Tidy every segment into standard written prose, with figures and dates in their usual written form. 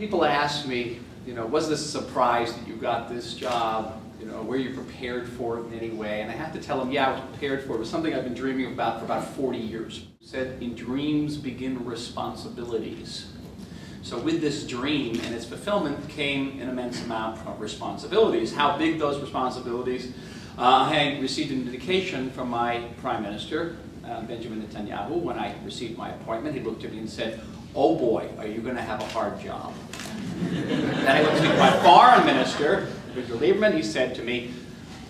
People ask me, was this a surprise that you got this job? Were you prepared for it in any way? And I have to tell them, yeah, I was prepared for it. It was something I've been dreaming about for about 40 years. Said, in dreams begin responsibilities. So with this dream and its fulfillment came an immense amount of responsibilities. How big those responsibilities? I received an indication from my Prime Minister, Benjamin Netanyahu, when I received my appointment. He looked at me and said, "Oh boy, are you going to have a hard job." Then I went to speak to my Foreign Minister, Victor Lieberman. He said to me,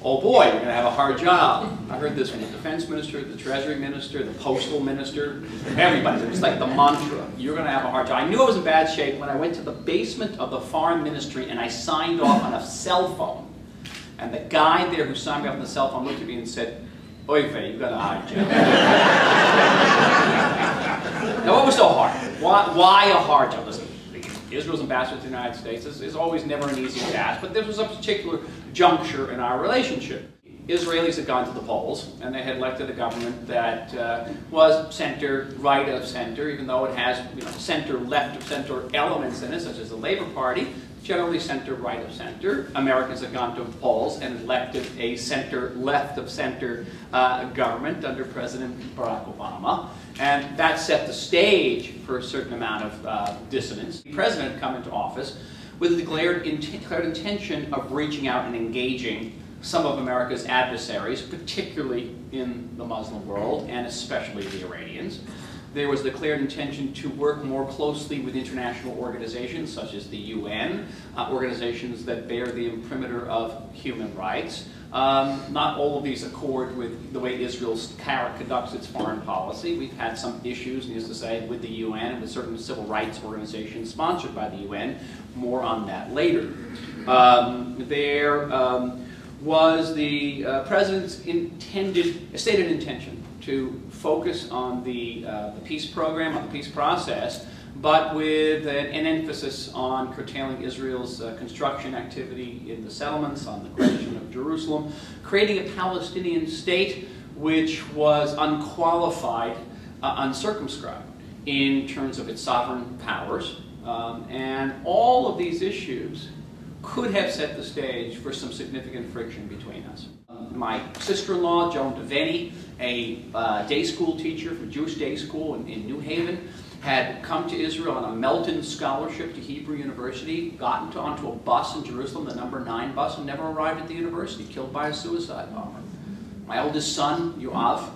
"Oh boy, you're going to have a hard job." I heard this from the Defense Minister, the Treasury Minister, the Postal Minister, everybody. It was like the mantra, you're going to have a hard job. I knew I was in bad shape when I went to the basement of the Foreign Ministry and I signed off on a cell phone. And the guy there who signed me off on the cell phone looked at me and said, "Oy vey, you've got a hard job." Now what was so hard? Why a hard job? Listen, Israel's ambassador to the United States is always never an easy task, but there was a particular juncture in our relationship. Israelis had gone to the polls, and they had elected a government that was center-right of center, even though it has center-left of center elements in it, such as the Labor Party, generally center-right of center. Americans had gone to the polls and elected a center-left of center government under President Barack Obama. And that set the stage for a certain amount of dissonance. The president had come into office with a declared intention of reaching out and engaging some of America's adversaries, particularly in the Muslim world, and especially the Iranians. There was a declared intention to work more closely with international organizations such as the UN, organizations that bear the imprimatur of human rights. Not all of these accord with the way Israel conducts its foreign policy. We've had some issues, needless to say, with the UN and with certain civil rights organizations sponsored by the UN. More on that later. Was the president's stated intention to focus on the peace program, on the peace process, but with an emphasis on curtailing Israel's construction activity in the settlements, on the question of Jerusalem, creating a Palestinian state which was unqualified, uncircumscribed in terms of its sovereign powers. And all of these issues could have set the stage for some significant friction between us. My sister-in-law, Joan Devaney, a day school teacher from a Jewish day school in New Haven, had come to Israel on a Melton scholarship to Hebrew University, gotten onto a bus in Jerusalem, the number 9 bus, and never arrived at the university, killed by a suicide bomber. My oldest son, Yoav,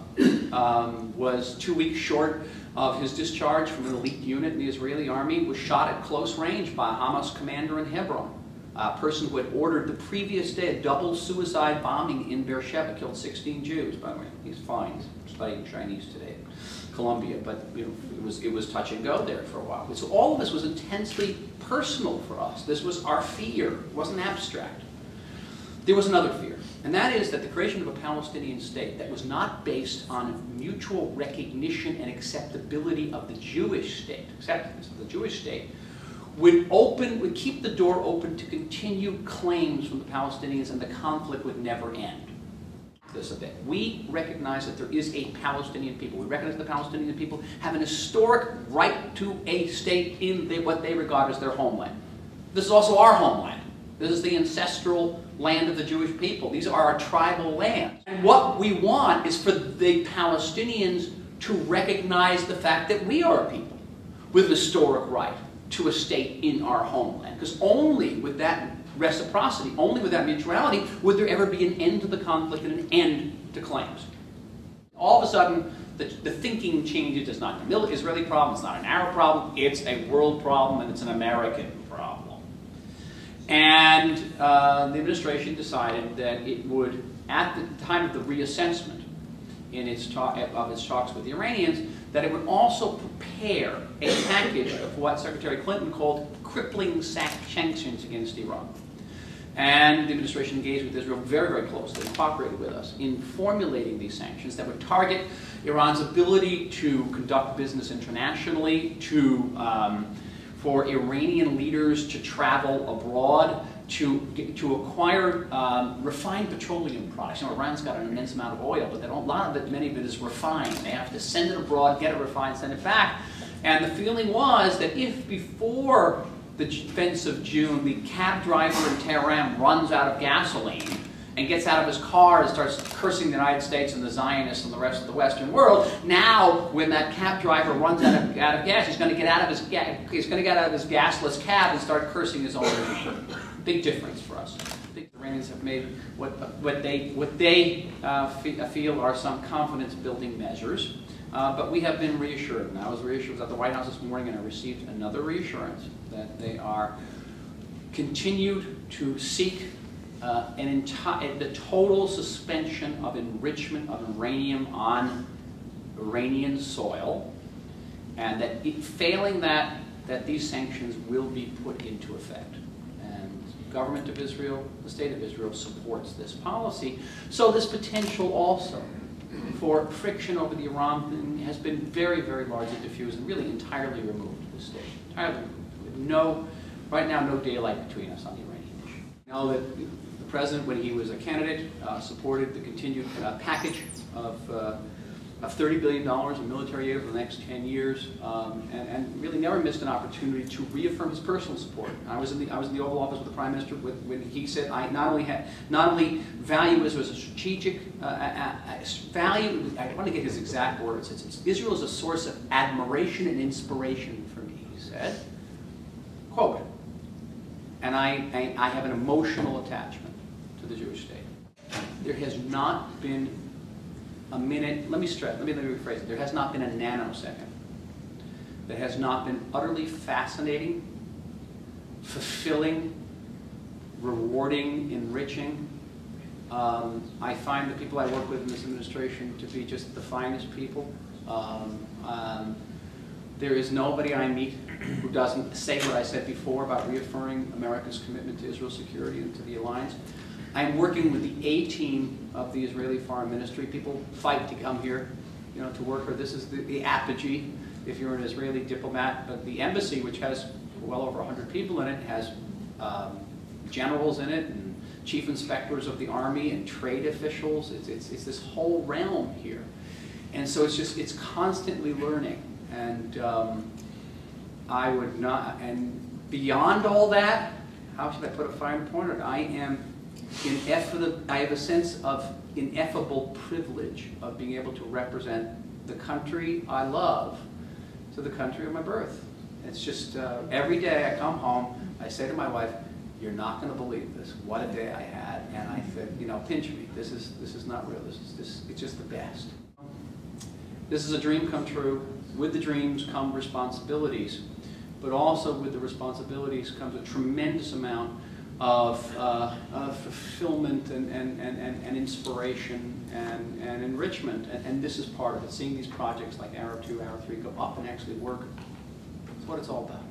was 2 weeks short of his discharge from an elite unit in the Israeli army, was shot at close range by a Hamas commander in Hebron. A person who had ordered the previous day a double suicide bombing in Beersheba, killed 16 Jews. By the way, he's fine. He's studying Chinese today at Columbia, but it was touch and go there for a while. So all of this was intensely personal for us. This was our fear. It wasn't abstract. There was another fear, and that is that the creation of a Palestinian state that was not based on mutual recognition and acceptability of the Jewish state, acceptance of the Jewish state, would keep the door open to continued claims from the Palestinians, and the conflict would never end. We recognize that there is a Palestinian people. We recognize the Palestinian people have an historic right to a state in what they regard as their homeland. This is also our homeland. This is the ancestral land of the Jewish people. These are our tribal lands. And what we want is for the Palestinians to recognize the fact that we are a people with historic right to a state in our homeland. Because only with that reciprocity, only with that mutuality, would there ever be an end to the conflict and an end to claims. All of a sudden, the thinking changes. It's not an Israeli problem, it's not an Arab problem, it's a world problem, and it's an American problem. And the administration decided that it would, at the time of the reassessment in its talks with the Iranians, that it would also prepare a package of what Secretary Clinton called crippling sanctions against Iran. And the administration engaged with Israel very, very closely and cooperated with us in formulating these sanctions that would target Iran's ability to conduct business internationally, for Iranian leaders to travel abroad, to acquire refined petroleum products. Iran's got an immense amount of oil, but many of it is refined. They have to send it abroad, get it refined, send it back. And the feeling was that if before the events of June, the cab driver in Tehran runs out of gasoline and gets out of his car and starts cursing the United States and the Zionists and the rest of the Western world. Now, when that cab driver runs out of gas, he's going to get out of his gasless cab and start cursing his own nation. Big difference for us. The Iranians have made what they feel are some confidence-building measures, but we have been reassured. And I was reassured at the White House this morning, and I received another reassurance that they are continued to seek the total suspension of enrichment of uranium on Iranian soil, and that failing that, these sanctions will be put into effect. And the government of Israel, the state of Israel, supports this policy. So this potential also for friction over the Iran thing has been very, very largely diffused and really entirely removed at this stage. Entirely removed. Right now, no daylight between us on the Iranian issue. Now that the President, when he was a candidate, supported the continued package of $30 billion in military aid over the next 10 years, and really never missed an opportunity to reaffirm his personal support. I was in the Oval Office with the Prime Minister when he said, "I not only value Israel as a strategic value." I want to get his exact words. Israel is a source of admiration and inspiration for me, he said. Quote. And I have an emotional attachment to the Jewish state. There has not been a minute, let me rephrase it, there has not been a nanosecond that has not been utterly fascinating, fulfilling, rewarding, enriching. I find the people I work with in this administration to be just the finest people. There is nobody I meet who doesn't say what I said before about reaffirming America's commitment to Israel's security and to the alliance. I'm working with the A-team of the Israeli Foreign Ministry. People fight to come here, to work here. This is the apogee, if you're an Israeli diplomat. But the embassy, which has well over 100 people in it, has generals in it, and chief inspectors of the army, and trade officials. It's this whole realm here. And so it's constantly learning. And I would not, and beyond all that, how should I put a fine point on it? I have a sense of ineffable privilege of being able to represent the country I love to the country of my birth. It's just every day I come home, I say to my wife, "You're not going to believe this. What a day I had." And I said, pinch me. This is not real. It's just the best. This is a dream come true. With the dreams come responsibilities, but also with the responsibilities comes a tremendous amount of fulfillment and inspiration and enrichment, and this is part of it. Seeing these projects like Arab 2, Arab 3 go up and actually work, that's what it's all about.